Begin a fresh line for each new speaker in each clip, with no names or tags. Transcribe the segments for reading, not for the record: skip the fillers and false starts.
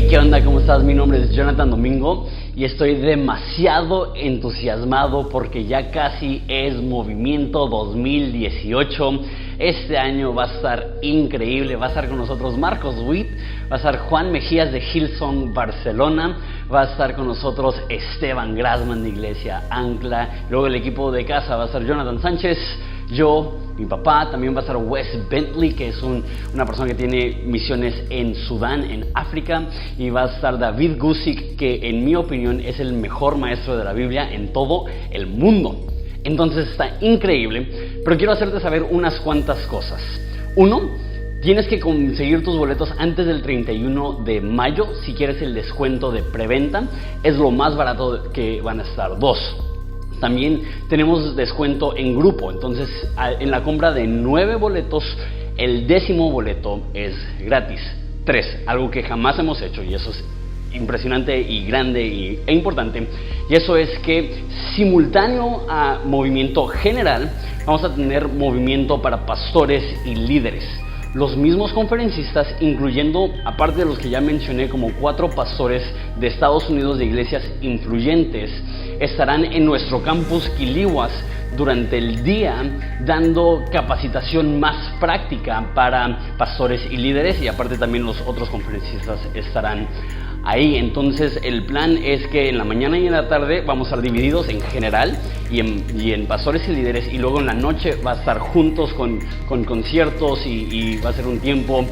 Hey, ¿qué onda? ¿Cómo estás? Mi nombre es Jonathan Domingo y estoy demasiado entusiasmado porque ya casi es Movimiento 2018. Este año va a estar increíble. Va a estar con nosotros Marcos Witt, va a estar Juan Mejías de Hillsong Barcelona, va a estar con nosotros Esteban Grassman de Iglesia Ancla, luego el equipo de casa va a estar Jonathan Sánchez, yo, mi papá, también va a estar Wes Bentley, que es una persona que tiene misiones en Sudán, en África, y va a estar David Gusick, que en mi opinión es el mejor maestro de la Biblia en todo el mundo. Entonces está increíble, pero quiero hacerte saber unas cuantas cosas. Uno, tienes que conseguir tus boletos antes del 31 de mayo si quieres el descuento de preventa, es lo más barato que van a estar. Dos, también tenemos descuento en grupo, entonces en la compra de 9 boletos, el 10º boleto es gratis. 3, algo que jamás hemos hecho y eso es impresionante y grande e importante, y eso es que simultáneo a movimiento general vamos a tener movimiento para pastores y líderes. Los mismos conferencistas, incluyendo, aparte de los que ya mencioné, como 4 pastores de Estados Unidos de iglesias influyentes, estarán en nuestro campus Quilihuas durante el día dando capacitación más práctica para pastores y líderes, y aparte también los otros conferencistas estarán ahí. Entonces el plan es que en la mañana y en la tarde vamos a estar divididos en general y en pastores y líderes, y luego en la noche va a estar juntos con conciertos y va a ser un tiempo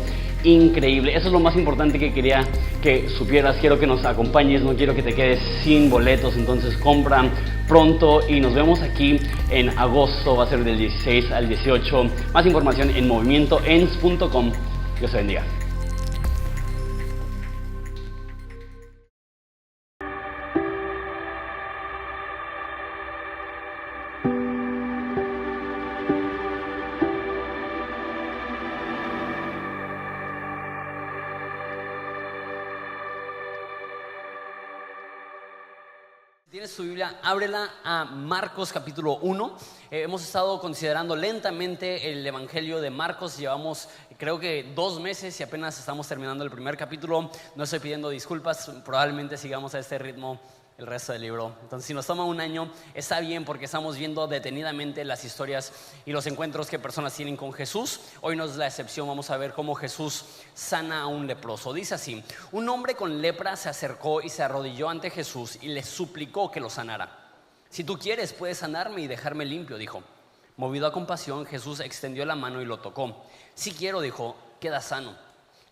increíble. Eso es lo más importante que quería que supieras. Quiero que nos acompañes, no quiero que te quedes sin boletos, entonces compra pronto y nos vemos aquí en agosto, va a ser del 16 al 18. Más información en movimientoens.com. Dios te bendiga. Tienes tu Biblia, ábrela a Marcos capítulo 1. Hemos estado considerando lentamente el Evangelio de Marcos. Llevamos creo que 2 meses y apenas estamos terminando el primer capítulo. No estoy pidiendo disculpas, probablemente sigamos a este ritmo el resto del libro. Entonces, si nos toma un año, está bien, porque estamos viendo detenidamente las historias y los encuentros que personas tienen con Jesús. Hoy no es la excepción, vamos a ver cómo Jesús sana a un leproso. Dice así: un hombre con lepra se acercó y se arrodilló ante Jesús y le suplicó que lo sanara. Si tú quieres, puedes sanarme y dejarme limpio, dijo. Movido a compasión, Jesús extendió la mano y lo tocó. Si quiero, dijo, queda sano.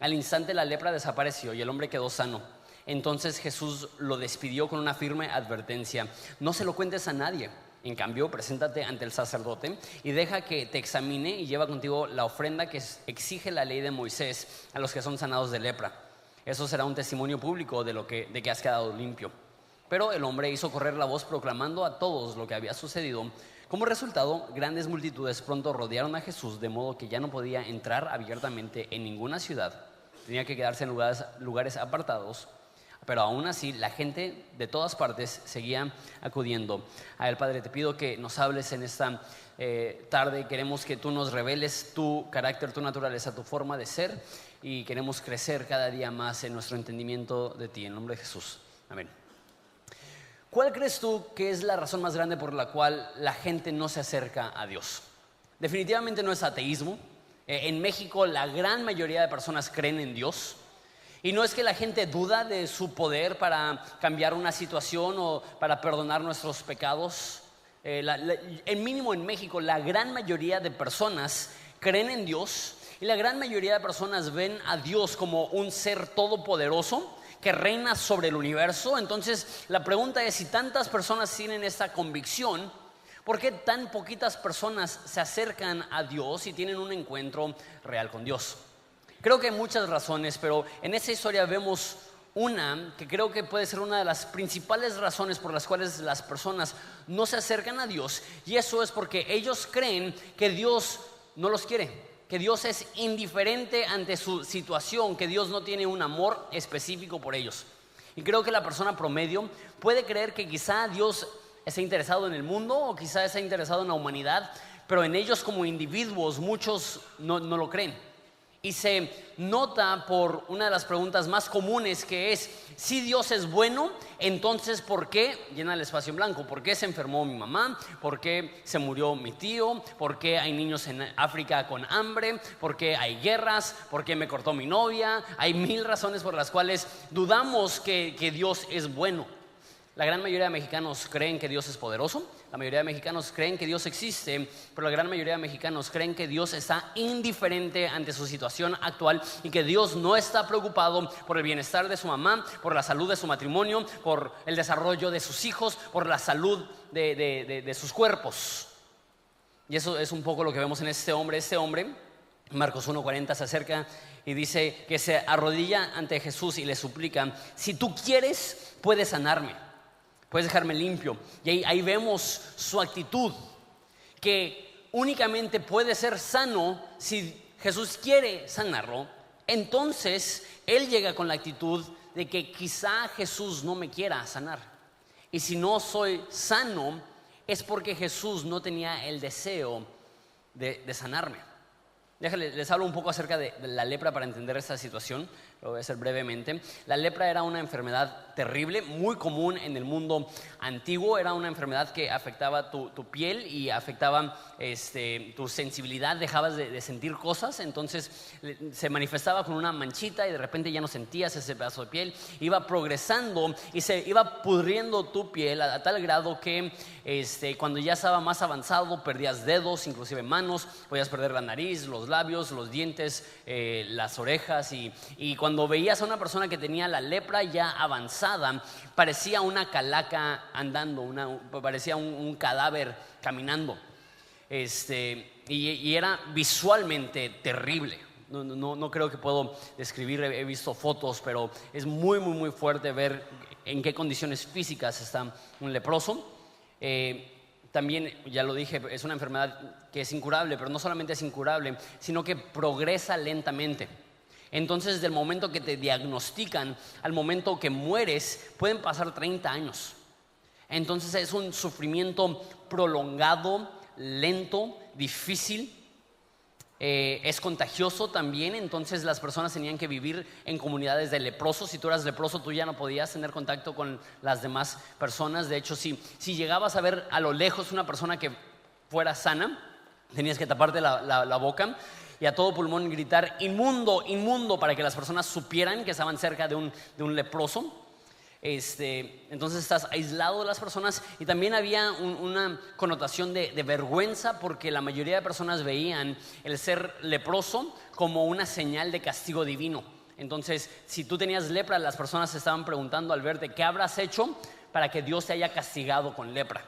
Al instante la lepra desapareció y el hombre quedó sano. Entonces Jesús lo despidió con una firme advertencia: no se lo cuentes a nadie. En cambio, preséntate ante el sacerdote y deja que te examine y lleva contigo la ofrenda que exige la ley de Moisés a los que son sanados de lepra. Eso será un testimonio público de que has quedado limpio. Pero el hombre hizo correr la voz proclamando a todos lo que había sucedido. Como resultado, grandes multitudes pronto rodearon a Jesús, de modo que ya no podía entrar abiertamente en ninguna ciudad. Tenía que quedarse en lugares apartados. Pero aún así la gente de todas partes seguía acudiendo a él. Padre, te pido que nos hables en esta tarde. Queremos que tú nos reveles tu carácter, tu naturaleza, tu forma de ser, y queremos crecer cada día más en nuestro entendimiento de ti. En nombre de Jesús, amén. ¿Cuál crees tú que es la razón más grande por la cual la gente no se acerca a Dios? Definitivamente no es ateísmo. En México la gran mayoría de personas creen en Dios. Y no es que la gente duda de su poder para cambiar una situación o para perdonar nuestros pecados. En mínimo en México, la gran mayoría de personas creen en Dios, y la gran mayoría de personas ven a Dios como un ser todopoderoso que reina sobre el universo. Entonces, la pregunta es: si tantas personas tienen esta convicción, ¿por qué tan poquitas personas se acercan a Dios y tienen un encuentro real con Dios? Creo que hay muchas razones, pero en esta historia vemos una que creo que puede ser una de las principales razones por las cuales las personas no se acercan a Dios, y eso es porque ellos creen que Dios no los quiere, que Dios es indiferente ante su situación, que Dios no tiene un amor específico por ellos. Y creo que la persona promedio puede creer que quizá Dios está interesado en el mundo o quizá está interesado en la humanidad, pero en ellos como individuos muchos no lo creen. y se nota por una de las preguntas más comunes, que es: si Dios es bueno, entonces ¿por qué? Llena el espacio en blanco. ¿Por qué se enfermó mi mamá? ¿Por qué se murió mi tío? ¿Por qué hay niños en África con hambre? ¿Por qué hay guerras? ¿Por qué me cortó mi novia? Hay mil razones por las cuales dudamos que Dios es bueno. La gran mayoría de mexicanos creen que Dios es poderoso. La mayoría de mexicanos creen que Dios existe, pero la gran mayoría de mexicanos creen que Dios está indiferente ante su situación actual y que Dios no está preocupado por el bienestar de su mamá, por la salud de su matrimonio, por el desarrollo de sus hijos, por la salud de sus cuerpos. Y eso es un poco lo que vemos en este hombre. Este hombre, Marcos 1:40, se acerca y dice que se arrodilla ante Jesús y le suplica: si tú quieres, puedes sanarme, puedes dejarme limpio. Y ahí vemos su actitud, que únicamente puede ser sano si Jesús quiere sanarlo. Entonces él llega con la actitud de que quizá Jesús no me quiera sanar, y si no soy sano es porque Jesús no tenía el deseo de sanarme. Les hablo un poco acerca de la lepra para entender esta situación. Lo voy a hacer brevemente. La lepra era una enfermedad terrible, muy común en el mundo antiguo. Era una enfermedad que afectaba tu piel y afectaba tu sensibilidad. Dejabas de sentir cosas. Entonces se manifestaba con una manchita y de repente ya no sentías ese pedazo de piel. Iba progresando y se iba pudriendo tu piel a tal grado que cuando ya estaba más avanzado perdías dedos, inclusive manos. Podías perder la nariz, los labios, los dientes, las orejas. Y cuando veías a una persona que tenía la lepra ya avanzada, parecía una calaca andando, parecía un cadáver caminando. Y era visualmente terrible. No creo que puedo describir, he visto fotos, pero es muy, muy, muy fuerte ver en qué condiciones físicas está un leproso. También, ya lo dije, es una enfermedad que es incurable, pero no solamente es incurable, sino que progresa lentamente. Entonces, del momento que te diagnostican al momento que mueres, pueden pasar 30 años. Entonces es un sufrimiento prolongado, lento, difícil. Es contagioso también. Entonces las personas tenían que vivir en comunidades de leprosos. Si tú eras leproso, tú ya no podías tener contacto con las demás personas. De hecho, si llegabas a ver a lo lejos una persona que fuera sana, tenías que taparte la boca y a todo pulmón gritar: inmundo, inmundo, para que las personas supieran que estaban cerca de un leproso. Entonces estás aislado de las personas. Y también había una connotación de vergüenza, porque la mayoría de personas veían el ser leproso como una señal de castigo divino. Entonces, si tú tenías lepra, las personas se estaban preguntando al verte: ¿qué habrás hecho para que Dios te haya castigado con lepra?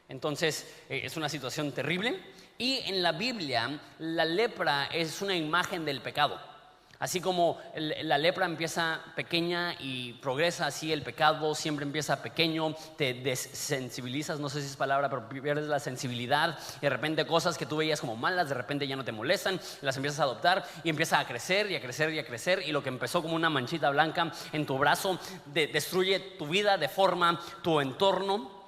Entonces es una situación terrible. Y en la Biblia la lepra es una imagen del pecado. Así como la lepra empieza pequeña y progresa, así el pecado siempre empieza pequeño. Te desensibilizas, no sé si es palabra, pero pierdes la sensibilidad. Y de repente cosas que tú veías como malas, de repente ya no te molestan, las empiezas a adoptar y empieza a crecer y a crecer y a crecer. Y lo que empezó como una manchita blanca en tu brazo destruye tu vida, deforma tu entorno.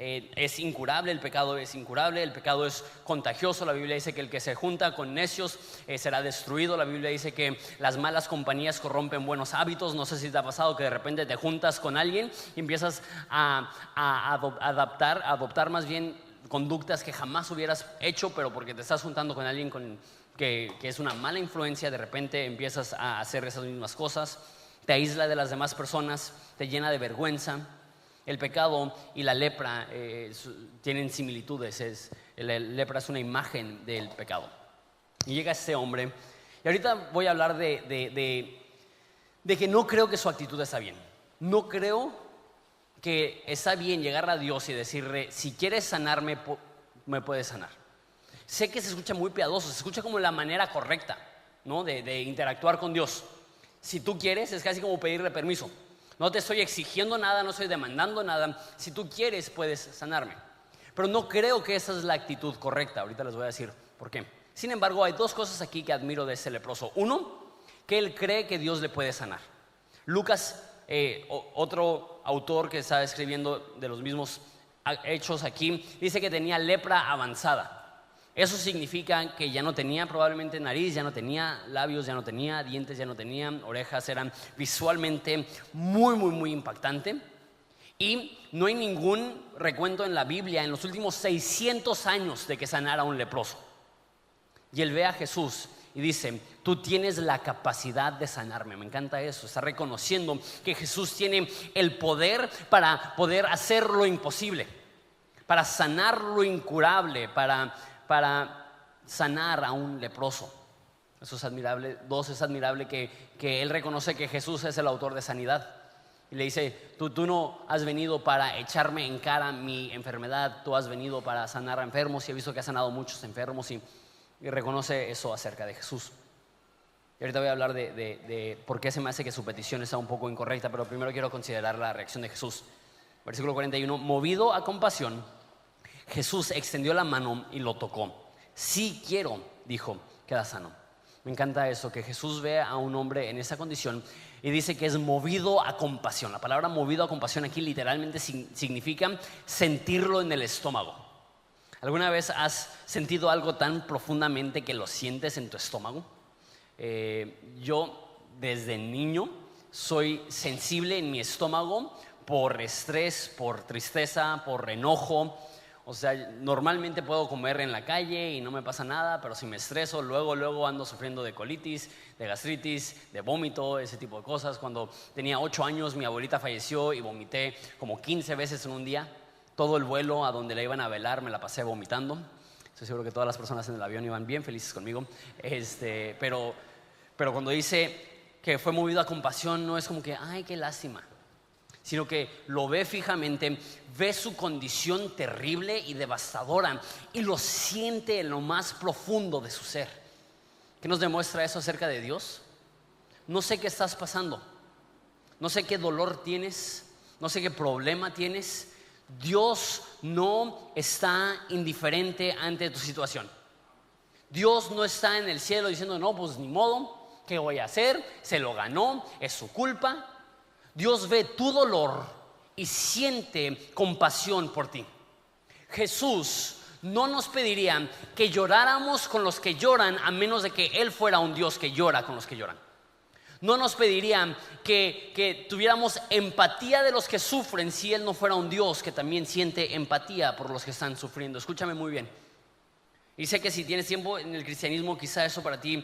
Es incurable, el pecado es incurable, el pecado es contagioso. La Biblia dice que el que se junta con necios será destruido. La Biblia dice que las malas compañías corrompen buenos hábitos. No sé si te ha pasado que de repente te juntas con alguien y empiezas a adoptar más bien conductas que jamás hubieras hecho, pero porque te estás juntando con alguien que es una mala influencia, de repente empiezas a hacer esas mismas cosas. Te aísla de las demás personas, te llena de vergüenza. El pecado y la lepra tienen similitudes. La lepra es una imagen del pecado. Y llega este hombre, y ahorita voy a hablar de que no creo que su actitud está bien. No creo que está bien llegar a Dios y decirle: si quieres sanarme, me puedes sanar. Sé que se escucha muy piadoso, se escucha como la manera correcta, ¿no? de interactuar con Dios. Si tú quieres, es casi como pedirle permiso. No te estoy exigiendo nada, no estoy demandando nada. Si tú quieres, puedes sanarme. Pero no creo que esa es la actitud correcta. Ahorita les voy a decir por qué. Sin embargo, hay dos cosas aquí que admiro de ese leproso. Uno, que él cree que Dios le puede sanar. Lucas, otro autor que está escribiendo de los mismos hechos aquí, dice que tenía lepra avanzada. Eso significa que ya no tenía probablemente nariz, ya no tenía labios, ya no tenía dientes, ya no tenía orejas. Eran visualmente muy, muy, muy impactante. Y no hay ningún recuento en la Biblia en los últimos 600 años de que sanara a un leproso. Y él ve a Jesús y dice: tú tienes la capacidad de sanarme. Me encanta eso. Está reconociendo que Jesús tiene el poder para poder hacer lo imposible, para sanar lo incurable, para sanar a un leproso. Eso es admirable. Dos, es admirable que él reconoce que Jesús es el autor de sanidad. Y le dice: tú no has venido para echarme en cara mi enfermedad, tú has venido para sanar a enfermos, y he visto que has sanado muchos enfermos, y reconoce eso acerca de Jesús. Y ahorita voy a hablar de por qué se me hace que su petición está un poco incorrecta, pero primero quiero considerar la reacción de Jesús. Versículo 41, movido a compasión, Jesús extendió la mano y lo tocó. Sí quiero, dijo, queda sano. Me encanta eso, que Jesús ve a un hombre en esa condición y dice que es movido a compasión. La palabra movido a compasión aquí literalmente significa sentirlo en el estómago. ¿Alguna vez has sentido algo tan profundamente que lo sientes en tu estómago? Yo desde niño soy sensible en mi estómago por estrés, por tristeza, por enojo. O sea, normalmente puedo comer en la calle y no me pasa nada, pero si me estreso, luego ando sufriendo de colitis, de gastritis, de vómito, ese tipo de cosas. Cuando tenía 8 años, mi abuelita falleció y vomité como 15 veces en un día. Todo el vuelo a donde la iban a velar me la pasé vomitando. Estoy seguro que todas las personas en el avión iban bien felices conmigo. Pero cuando dice que fue movido a compasión, no es como que, ay, qué lástima, sino que lo ve fijamente, ve su condición terrible y devastadora y lo siente en lo más profundo de su ser. ¿Qué nos demuestra eso acerca de Dios? No sé qué estás pasando, no sé qué dolor tienes, no sé qué problema tienes. Dios no está indiferente ante tu situación. Dios no está en el cielo diciendo: no, pues ni modo, ¿qué voy a hacer? Se lo ganó, es su culpa. Dios ve tu dolor y siente compasión por ti. Jesús no nos pediría que lloráramos con los que lloran, a menos de que Él fuera un Dios que llora con los que lloran. No nos pediría que tuviéramos empatía de los que sufren, si Él no fuera un Dios que también siente empatía por los que están sufriendo. Escúchame muy bien. Y sé que si tienes tiempo en el cristianismo, quizá eso para ti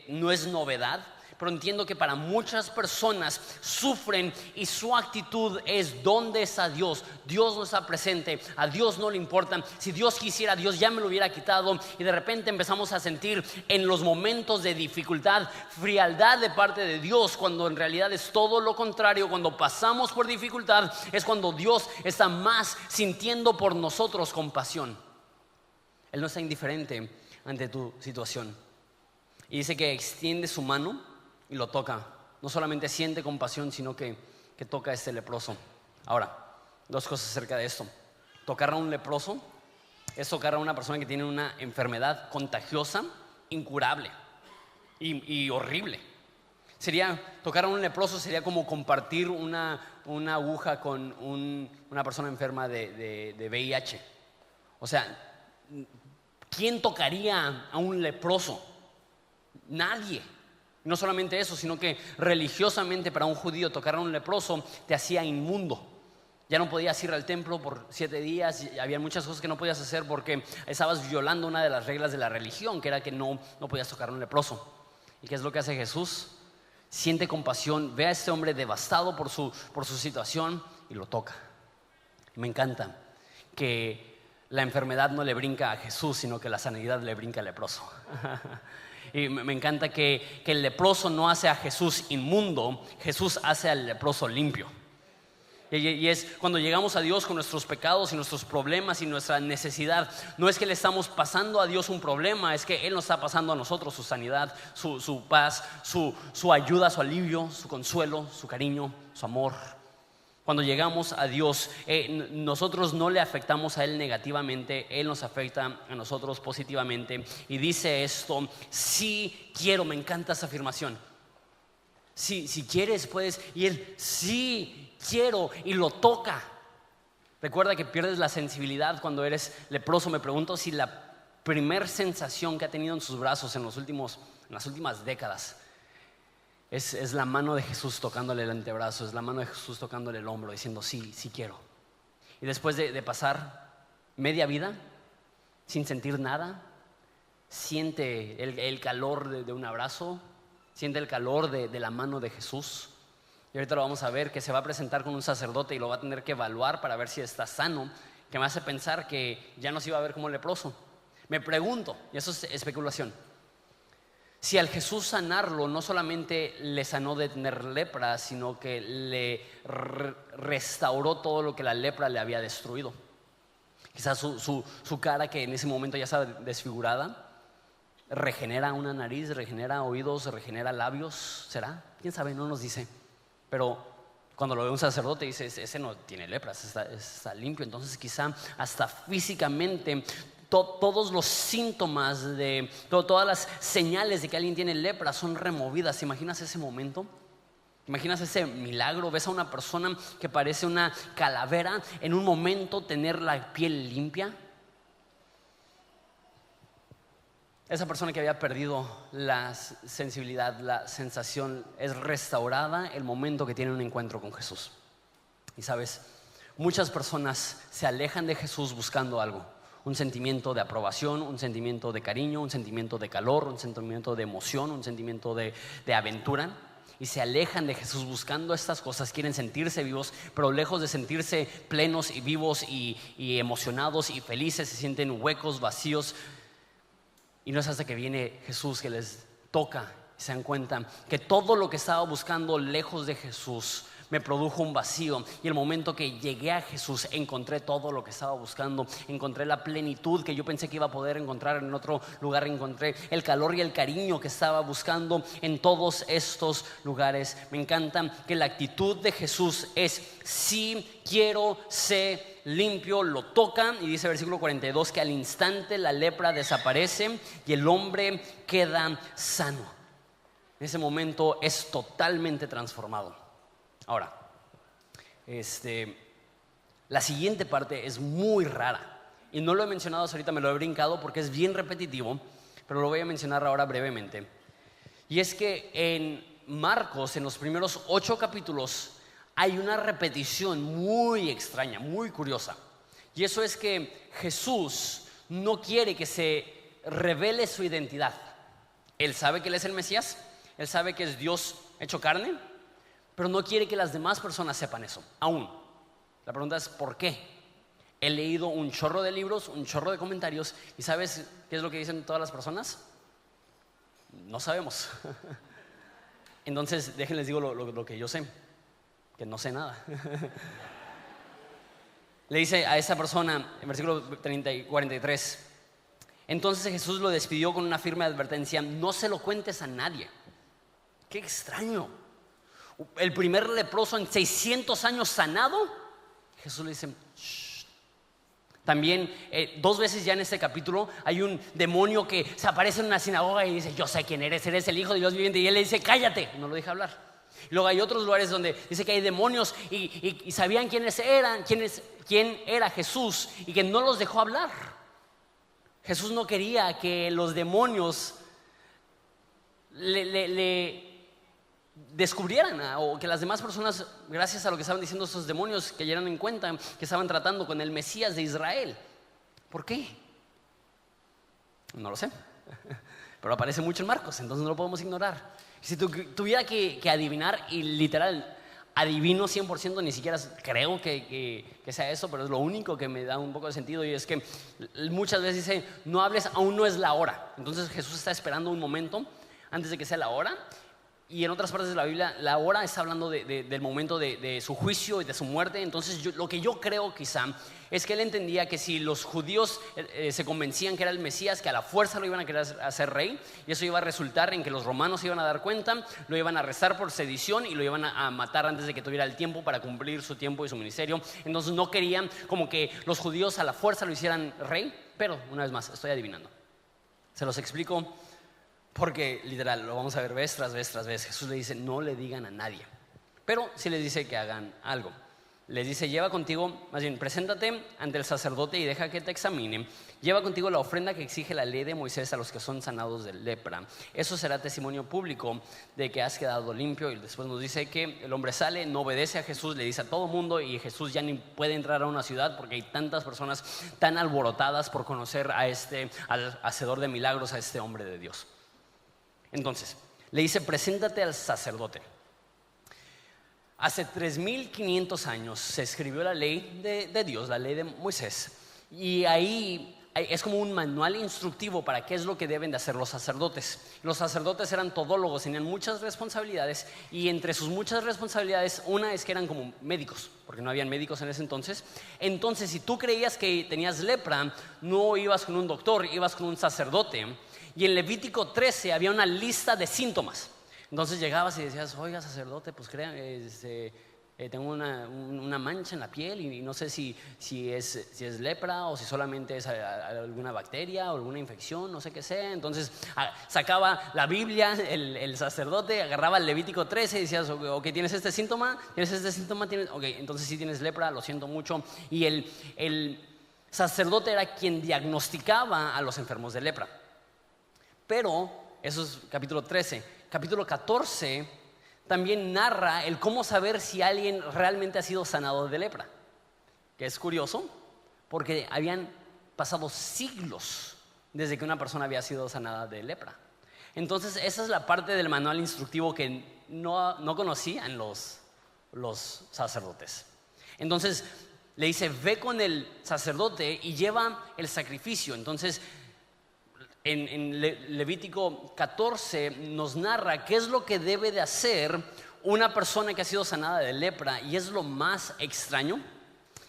no es novedad. Pero entiendo que para muchas personas sufren y su actitud es: ¿dónde está Dios? Dios no está presente, a Dios no le importa. Si Dios quisiera, Dios ya me lo hubiera quitado. Y de repente empezamos a sentir en los momentos de dificultad frialdad de parte de Dios, cuando en realidad es todo lo contrario. Cuando pasamos por dificultad es cuando Dios está más sintiendo por nosotros compasión. Él no está indiferente ante tu situación. Y dice que extiende su mano y lo toca. No solamente siente compasión, sino que toca a este leproso. Ahora, dos cosas acerca de esto. Tocar a un leproso es tocar a una persona que tiene una enfermedad contagiosa, incurable y horrible. Tocar a un leproso sería como compartir una aguja con una persona enferma de VIH. O sea, ¿quién tocaría a un leproso? Nadie. No solamente eso, sino que religiosamente para un judío tocar a un leproso te hacía inmundo. Ya no podías ir al templo por 7 días. Y había muchas cosas que no podías hacer porque estabas violando una de las reglas de la religión, que era que no podías tocar a un leproso. ¿Y qué es lo que hace Jesús? Siente compasión, ve a este hombre devastado por su situación y lo toca. Me encanta que la enfermedad no le brinca a Jesús, sino que la sanidad le brinca al leproso. Y me encanta que el leproso no hace a Jesús inmundo, Jesús hace al leproso limpio. Y es cuando llegamos a Dios con nuestros pecados y nuestros problemas y nuestra necesidad. No es que le estamos pasando a Dios un problema, es que Él nos está pasando a nosotros su sanidad, su paz, su ayuda, su alivio, su consuelo, su cariño, su amor. Cuando llegamos a Dios, nosotros no le afectamos a Él negativamente, Él nos afecta a nosotros positivamente. Y dice esto: sí quiero. Me encanta esa afirmación. Si quieres, puedes. Y Él: sí quiero. Y lo toca. Recuerda que pierdes la sensibilidad cuando eres leproso. Me pregunto si la primer sensación que ha tenido en sus brazos en las últimas décadas es la mano de Jesús tocándole el antebrazo, es la mano de Jesús tocándole el hombro, diciendo sí, sí quiero. Y después de pasar media vida sin sentir nada, siente el calor de un abrazo, siente el calor de la mano de Jesús. Y ahorita lo vamos a ver, que se va a presentar con un sacerdote y lo va a tener que evaluar para ver si está sano, que me hace pensar que ya no se iba a ver como leproso. Me pregunto, y eso es especulación, si al Jesús sanarlo no solamente le sanó de tener lepra, sino que le restauró todo lo que la lepra le había destruido. Quizás su cara, que en ese momento ya estaba desfigurada, regenera una nariz, regenera oídos, regenera labios. ¿Será? ¿Quién sabe? No nos dice. Pero cuando lo ve un sacerdote dice, ese no tiene lepras, está limpio. Entonces quizá hasta físicamente todos los síntomas todas las señales de que alguien tiene lepra son removidas. ¿Te imaginas ese momento? ¿Imaginas ese milagro? Ves a una persona que parece una calavera en un momento tener la piel limpia. Esa persona que había perdido la sensibilidad, la sensación, es restaurada el momento que tiene un encuentro con Jesús. Y sabes, muchas personas se alejan de Jesús buscando algo. Un sentimiento de aprobación, un sentimiento de cariño, un sentimiento de calor, un sentimiento de emoción, un sentimiento de aventura. Y se alejan de Jesús buscando estas cosas. Quieren sentirse vivos, pero lejos de sentirse plenos y vivos y emocionados y felices, se sienten huecos, vacíos. Y no es hasta que viene Jesús que les toca y se dan cuenta que todo lo que estaba buscando lejos de Jesús me produjo un vacío. Y el momento que llegué a Jesús encontré todo lo que estaba buscando. Encontré la plenitud que yo pensé que iba a poder encontrar en otro lugar. Encontré el calor y el cariño que estaba buscando en todos estos lugares. Me encanta que la actitud de Jesús es: sí quiero ser limpio. Lo tocan y dice versículo 42 que al instante la lepra desaparece y el hombre queda sano. En ese momento es totalmente transformado. Ahora, la siguiente parte es muy rara y no lo he mencionado hasta ahorita, me lo he brincado porque es bien repetitivo, pero lo voy a mencionar ahora brevemente. Y es que en Marcos, en los primeros 8 capítulos, hay una repetición muy extraña, muy curiosa. Y eso es que Jesús no quiere que se revele su identidad. Él sabe que Él es el Mesías, Él sabe que es Dios hecho carne, pero no quiere que las demás personas sepan eso, aún. La pregunta es ¿por qué? He leído un chorro de libros, un chorro de comentarios, y ¿sabes qué es lo que dicen todas las personas? No sabemos. Entonces déjenles digo lo que yo sé, que no sé nada. Le dice a esa persona en versículo 30 y 43: entonces Jesús lo despidió con una firme advertencia: no se lo cuentes a nadie. Qué extraño. El primer leproso en 600 años sanado. Jesús le dice: shh. También 2 veces ya en este capítulo hay un demonio que se aparece en una sinagoga y dice: yo sé quién eres el hijo de Dios viviente. Y él le dice: cállate, no lo deja hablar. Luego hay otros lugares donde dice que hay demonios y sabían quién era Jesús y que no los dejó hablar. Jesús no quería que los demonios le descubrieran o que las demás personas, gracias a lo que estaban diciendo esos demonios, que dieran en cuenta que estaban tratando con el Mesías de Israel. ¿Por qué? No lo sé, pero aparece mucho en Marcos, entonces no lo podemos ignorar. Si tuviera que adivinar, y literal adivino 100%, ni siquiera creo que sea eso, pero es lo único que me da un poco de sentido, y es que muchas veces dice: no hables, aún no es la hora. Entonces Jesús está esperando un momento antes de que sea la hora. Y en otras partes de la Biblia la hora está hablando del momento de su juicio y de su muerte. Entonces lo que yo creo quizá es que él entendía que si los judíos se convencían que era el Mesías, que a la fuerza lo iban a querer hacer rey, y eso iba a resultar en que los romanos se iban a dar cuenta, lo iban a arrestar por sedición y lo iban a matar antes de que tuviera el tiempo para cumplir su tiempo y su ministerio. Entonces no querían como que los judíos a la fuerza lo hicieran rey. Pero una vez más, estoy adivinando. Se los explico. Porque literal, lo vamos a ver vez tras vez tras vez. Jesús le dice: no le digan a nadie, pero sí les dice que hagan algo. les dice, preséntate ante el sacerdote y deja que te examine. Lleva contigo la ofrenda que exige la ley de Moisés a los que son sanados de lepra. Eso será testimonio público de que has quedado limpio. Y después nos dice que el hombre sale, no obedece a Jesús, le dice a todo mundo, y Jesús ya ni puede entrar a una ciudad porque hay tantas personas tan alborotadas por conocer al hacedor de milagros, a este hombre de Dios. Entonces, le dice, preséntate al sacerdote. Hace 3,500 años se escribió la ley de Dios, la ley de Moisés, y ahí es como un manual instructivo para qué es lo que deben de hacer los sacerdotes. Los sacerdotes eran todólogos, tenían muchas responsabilidades, y entre sus muchas responsabilidades, una es que eran como médicos, porque no habían médicos en ese entonces. Entonces, si tú creías que tenías lepra, no ibas con un doctor, ibas con un sacerdote. Y en Levítico 13 había una lista de síntomas. Entonces llegabas y decías, oiga, sacerdote, pues tengo una mancha en la piel y no sé si es lepra o si solamente es alguna bacteria o alguna infección, no sé qué sea. Entonces sacaba la Biblia, el sacerdote, agarraba el Levítico 13 y decías, ok, ¿tienes este síntoma? Ok, entonces sí tienes lepra, lo siento mucho. Y el sacerdote era quien diagnosticaba a los enfermos de lepra. Pero eso es capítulo 13. Capítulo 14 también narra el cómo saber si alguien realmente ha sido sanado de lepra, que es curioso porque habían pasado siglos desde que una persona había sido sanada de lepra. Entonces esa es la parte del manual instructivo que no conocían los sacerdotes. Entonces le dice, ve con el sacerdote y lleva el sacrificio. Entonces en Levítico 14 nos narra qué es lo que debe de hacer una persona que ha sido sanada de lepra, y es lo más extraño.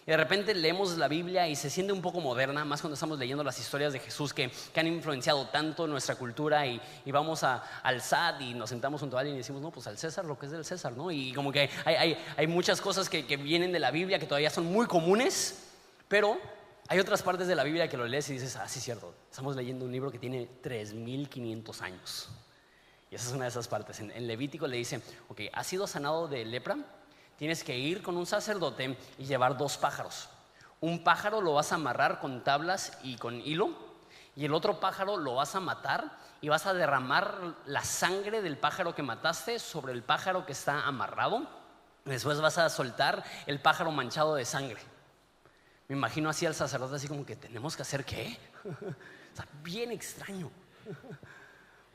Y de repente leemos la Biblia y se siente un poco moderna, más cuando estamos leyendo las historias de Jesús que han influenciado tanto nuestra cultura, y vamos al SAT y nos sentamos junto a alguien y decimos, no, pues al César lo que es del César, ¿no? Y como que hay muchas cosas que vienen de la Biblia que todavía son muy comunes, pero hay otras partes de la Biblia que lo lees y dices, sí, cierto, estamos leyendo un libro que tiene 3,500 años. Y esa es una de esas partes. En Levítico le dice, ok, ¿has sido sanado de lepra? Tienes que ir con un sacerdote y llevar 2 pájaros. Un pájaro lo vas a amarrar con tablas y con hilo, y el otro pájaro lo vas a matar y vas a derramar la sangre del pájaro que mataste sobre el pájaro que está amarrado. Después vas a soltar el pájaro manchado de sangre. Me imagino así al sacerdote, así como que tenemos que hacer ¿qué? Está bien extraño.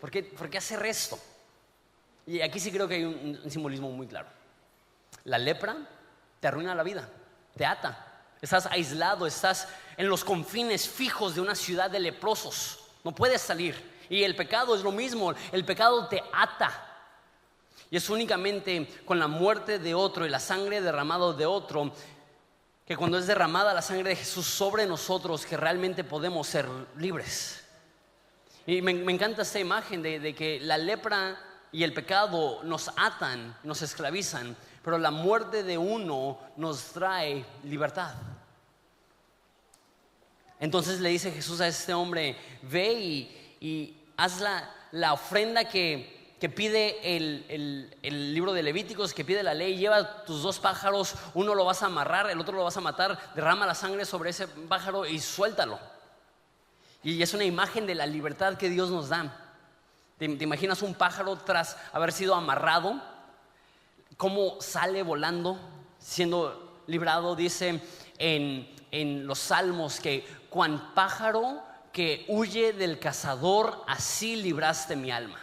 ¿Por qué hacer esto? Y aquí sí creo que hay un simbolismo muy claro. La lepra te arruina la vida, te ata. Estás aislado, estás en los confines fijos de una ciudad de leprosos. No puedes salir. Y el pecado es lo mismo, el pecado te ata. Y es únicamente con la muerte de otro y la sangre derramada de otro, que cuando es derramada la sangre de Jesús sobre nosotros, que realmente podemos ser libres. Y me encanta esta imagen de que la lepra y el pecado nos atan, nos esclavizan, pero la muerte de uno nos trae libertad. Entonces le dice Jesús a este hombre, ve y haz la ofrenda que pide el libro de Levíticos, que pide la ley. Lleva tus 2 pájaros, uno lo vas a amarrar, el otro lo vas a matar, derrama la sangre sobre ese pájaro y suéltalo. Y es una imagen de la libertad que Dios nos da. ¿Te imaginas un pájaro tras haber sido amarrado? ¿Cómo sale volando, siendo librado? Dice en los Salmos que cuan pájaro que huye del cazador, así libraste mi alma.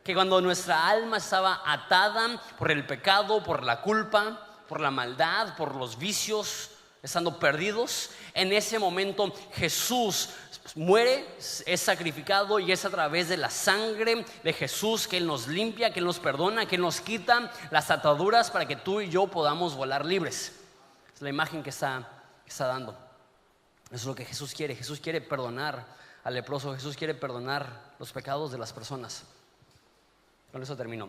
Que cuando nuestra alma estaba atada por el pecado, por la culpa, por la maldad, por los vicios, estando perdidos, en ese momento Jesús muere, es sacrificado, y es a través de la sangre de Jesús que Él nos limpia, que Él nos perdona, que Él nos quita las ataduras para que tú y yo podamos volar libres. Es la imagen que está dando. Eso es lo que Jesús quiere. Jesús quiere perdonar al leproso. Jesús quiere perdonar los pecados de las personas. Con eso termino.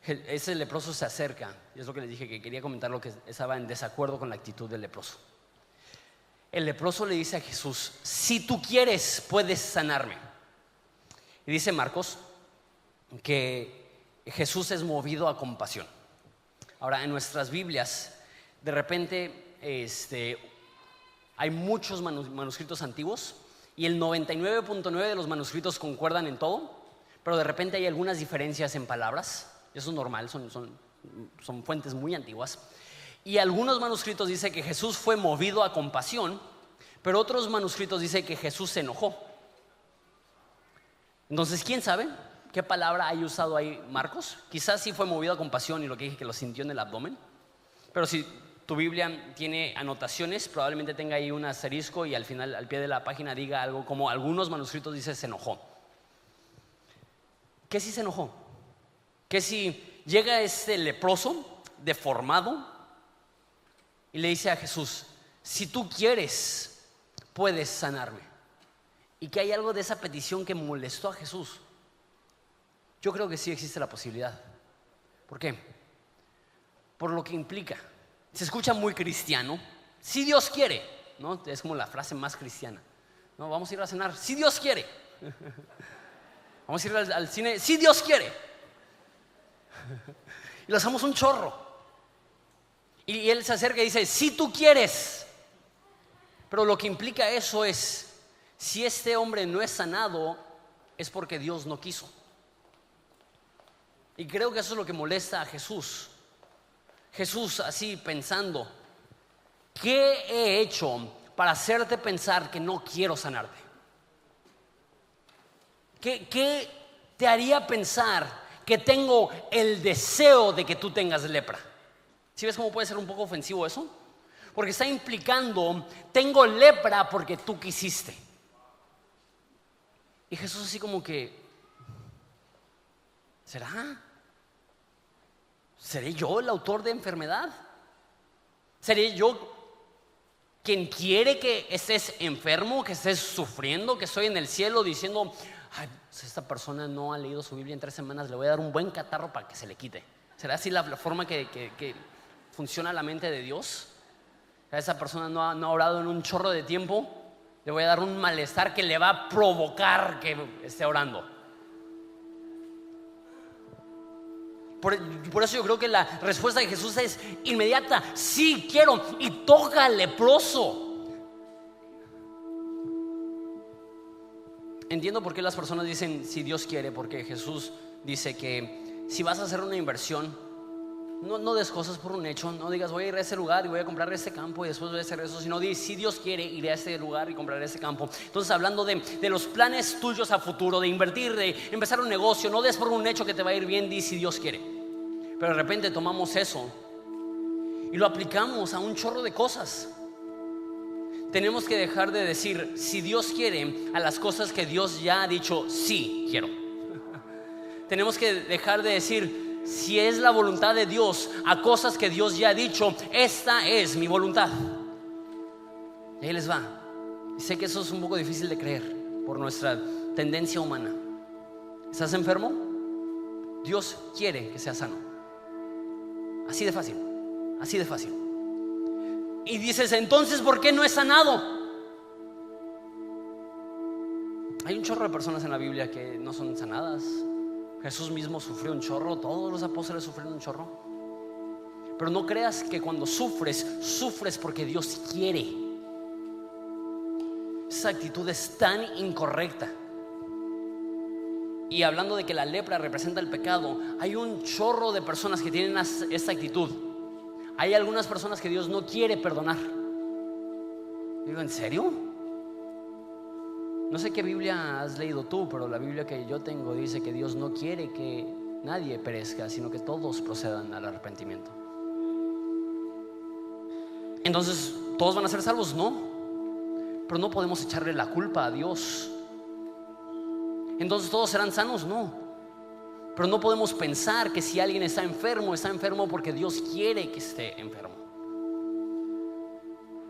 Ese leproso se acerca, y es lo que les dije, que quería comentar lo que estaba en desacuerdo con la actitud del leproso. El leproso le dice a Jesús, si tú quieres, puedes sanarme. Y dice Marcos que Jesús es movido a compasión. Ahora, en nuestras Biblias, de repente hay muchos manuscritos antiguos y el 99.9 de los manuscritos concuerdan en todo, pero de repente hay algunas diferencias en palabras. Eso es normal, son fuentes muy antiguas. Y algunos manuscritos dicen que Jesús fue movido a compasión, pero otros manuscritos dicen que Jesús se enojó. Entonces, ¿quién sabe qué palabra haya usado ahí Marcos? Quizás sí fue movido a compasión y lo que dije que lo sintió en el abdomen. Pero si tu Biblia tiene anotaciones, probablemente tenga ahí un asterisco y al final, al pie de la página, diga algo como algunos manuscritos dicen se enojó. ¿Qué si se enojó? ¿Qué si llega este leproso deformado y le dice a Jesús: si tú quieres, puedes sanarme? Y que hay algo de esa petición que molestó a Jesús. Yo creo que sí existe la posibilidad. ¿Por qué? Por lo que implica. Se escucha muy cristiano. Si Dios quiere, ¿no? Es como la frase más cristiana. No, vamos a ir a cenar. Si Dios quiere. Vamos a ir al cine. Si Dios quiere. Y lo hacemos un chorro. Y él se acerca y dice: si tú quieres. Pero lo que implica eso es: si este hombre no es sanado, es porque Dios no quiso. Y creo que eso es lo que molesta a Jesús. Jesús así pensando: ¿qué he hecho para hacerte pensar que no quiero sanarte? ¿Qué te haría pensar que tengo el deseo de que tú tengas lepra? ¿Sí ves cómo puede ser un poco ofensivo eso? Porque está implicando: tengo lepra porque tú quisiste. Y Jesús así como que: ¿seré yo el autor de enfermedad? ¿Seré yo quien quiere que estés enfermo, que estés sufriendo, que estoy en el cielo diciendo: ay, si esta persona no ha leído su Biblia en 3 semanas, le voy a dar un buen catarro para que se le quite? ¿Será así la forma que funciona la mente de Dios? A esa persona no ha orado en un chorro de tiempo, le voy a dar un malestar que le va a provocar que esté orando. Por eso yo creo que la respuesta de Jesús es inmediata: sí quiero, y toca al leproso. Entiendo por qué las personas dicen si Dios quiere, porque Jesús dice que si vas a hacer una inversión, no des cosas por un hecho. No digas: voy a ir a ese lugar y voy a comprar este campo y después voy a hacer eso. Sino di: si Dios quiere, iré a este lugar y compraré ese campo. Entonces, hablando de los planes tuyos a futuro, de invertir, de empezar un negocio, no des por un hecho que te va a ir bien. Di: si Dios quiere. Pero de repente tomamos eso y lo aplicamos a un chorro de cosas. Tenemos que dejar de decir si Dios quiere a las cosas que Dios ya ha dicho sí quiero. Tenemos que dejar de decir si es la voluntad de Dios a cosas que Dios ya ha dicho esta es mi voluntad. Y ahí les va. Y sé que eso es un poco difícil de creer por nuestra tendencia humana. ¿Estás enfermo? Dios quiere que seas sano. Así de fácil, así de fácil. Y dices: entonces, ¿por qué no es sanado? Hay un chorro de personas en la Biblia que no son sanadas. Jesús mismo sufrió un chorro, todos los apóstoles sufrieron un chorro. Pero no creas que cuando sufres porque Dios quiere. Esa actitud es tan incorrecta. Y hablando de que la lepra representa el pecado, hay un chorro de personas que tienen esta actitud. Hay algunas personas que Dios no quiere perdonar. Digo: ¿en serio? No sé qué Biblia has leído tú, pero la Biblia que yo tengo dice que Dios no quiere que nadie perezca, sino que todos procedan al arrepentimiento. Entonces, ¿todos van a ser salvos? No. Pero no podemos echarle la culpa a Dios. Entonces, ¿todos serán sanos? No. Pero no podemos pensar que si alguien está enfermo porque Dios quiere que esté enfermo.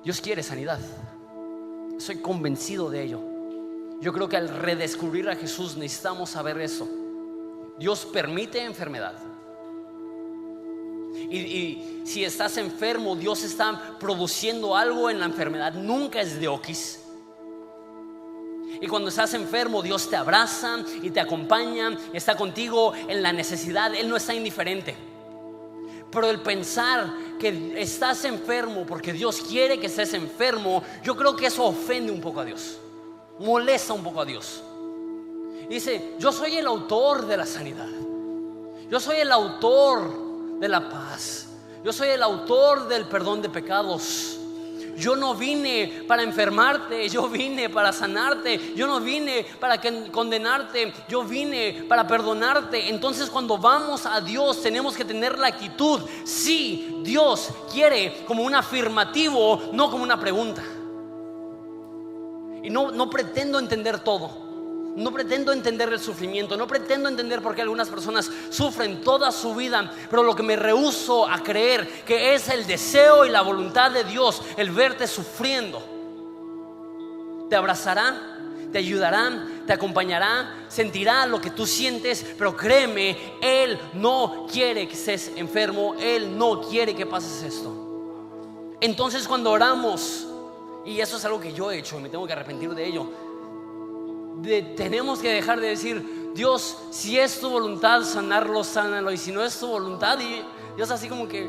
Dios quiere sanidad. Soy convencido de ello. Yo creo que al redescubrir a Jesús necesitamos saber eso. Dios permite enfermedad. Y si estás enfermo, Dios está produciendo algo en la enfermedad. Nunca es de oquis. Y cuando estás enfermo, Dios te abraza y te acompaña, está contigo en la necesidad. Él no está indiferente. Pero el pensar que estás enfermo porque Dios quiere que estés enfermo, yo creo que eso ofende un poco a Dios, molesta un poco a Dios. Dice, yo soy el autor de la sanidad, yo soy el autor de la paz, yo soy el autor del perdón de pecados. Yo no vine para enfermarte, yo vine para sanarte. Yo no vine para condenarte, yo vine para perdonarte. Entonces cuando vamos a Dios tenemos que tener la actitud, sí, Dios quiere, como un afirmativo, no como una pregunta. Y no pretendo entender todo. No pretendo entender el sufrimiento, no pretendo entender por qué algunas personas sufren toda su vida, pero lo que me rehúso a creer que es el deseo y la voluntad de Dios, el verte sufriendo. Te abrazará, te ayudará, te acompañará, sentirá lo que tú sientes, pero créeme, Él no quiere que estés enfermo, Él no quiere que pases esto. Entonces cuando oramos, y eso es algo que yo he hecho y me tengo que arrepentir de ello, tenemos que dejar de decir, Dios, si es tu voluntad sanarlo, sánalo, y si no es tu voluntad, y Dios así como que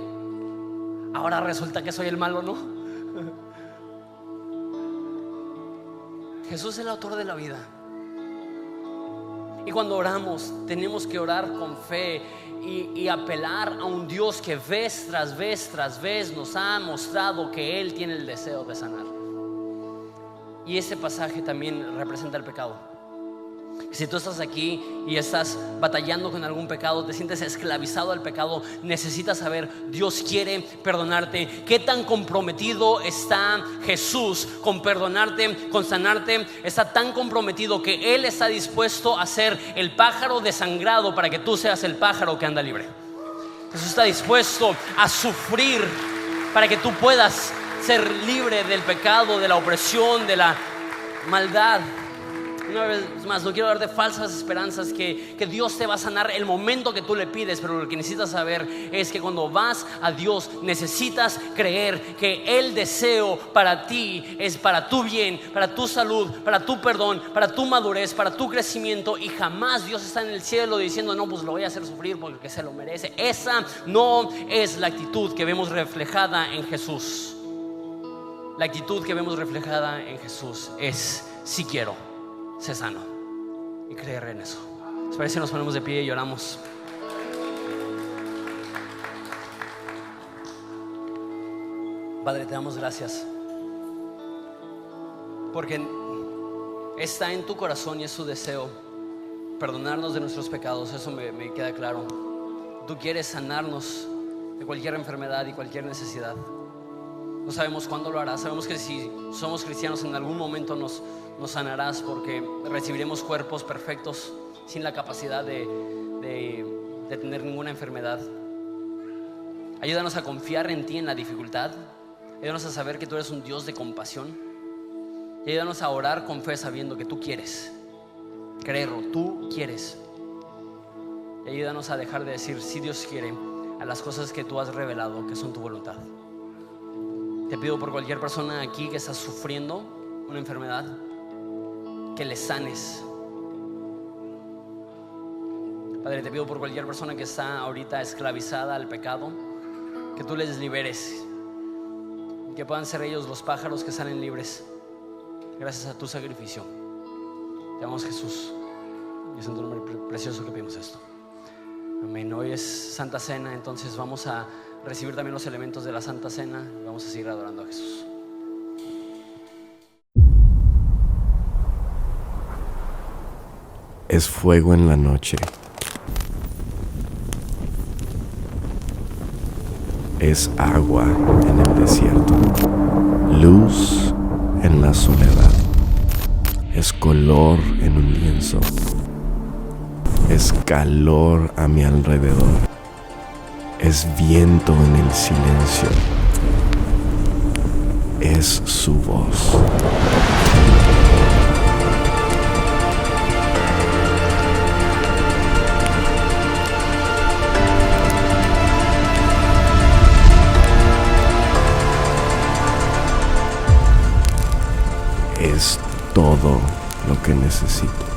ahora resulta que soy el malo, ¿no? Jesús es el autor de la vida. Y cuando oramos tenemos que orar con fe y apelar a un Dios que vez tras vez tras vez nos ha mostrado que Él tiene el deseo de sanar. Y ese pasaje también representa el pecado. Si tú estás aquí y estás batallando con algún pecado, te sientes esclavizado al pecado, necesitas saber, Dios quiere perdonarte. ¿Qué tan comprometido está Jesús con perdonarte, con sanarte? Está tan comprometido que Él está dispuesto a ser el pájaro desangrado para que tú seas el pájaro que anda libre. Jesús está dispuesto a sufrir para que tú puedas ser libre del pecado, de la opresión, de la maldad. Una vez más, no quiero darte falsas esperanzas que Dios te va a sanar el momento que tú le pides, pero lo que necesitas saber es que cuando vas a Dios necesitas creer que el deseo para ti es para tu bien, para tu salud, para tu perdón, para tu madurez, para tu crecimiento, y jamás Dios está en el cielo diciendo, no, pues lo voy a hacer sufrir porque se lo merece. Esa no es la actitud que vemos reflejada en Jesús. La actitud que vemos reflejada en Jesús es, si quiero, sé sano, y creer en eso. ¿Les parece si nos ponemos de pie y oramos? Padre, te damos gracias porque está en tu corazón y es tu deseo perdonarnos de nuestros pecados. Eso me queda claro. Tú quieres sanarnos de cualquier enfermedad y cualquier necesidad. No sabemos cuándo lo harás. Sabemos que si somos cristianos en algún momento nos sanarás, porque recibiremos cuerpos perfectos sin la capacidad de tener ninguna enfermedad. Ayúdanos a confiar en ti en la dificultad. Ayúdanos a saber que tú eres un Dios de compasión. Y ayúdanos a orar con fe sabiendo que tú quieres creerlo, tú quieres. Y ayúdanos a dejar de decir, si Dios quiere, a las cosas que tú has revelado que son tu voluntad. Te pido por cualquier persona aquí que está sufriendo una enfermedad, que le sanes. Padre, te pido por cualquier persona que está ahorita esclavizada al pecado, que tú les liberes, que puedan ser ellos los pájaros que salen libres gracias a tu sacrificio. Te amamos, Jesús, y es en tu nombre precioso que pedimos esto. Amén. Hoy es Santa Cena, entonces vamos a recibir también los elementos de la Santa Cena. Vamos a seguir adorando a Jesús.
Es fuego en la noche. Es agua en el desierto. Luz en la soledad. Es color en un lienzo. Es calor a mi alrededor. Es viento en el silencio. Es su voz. Es todo lo que necesito.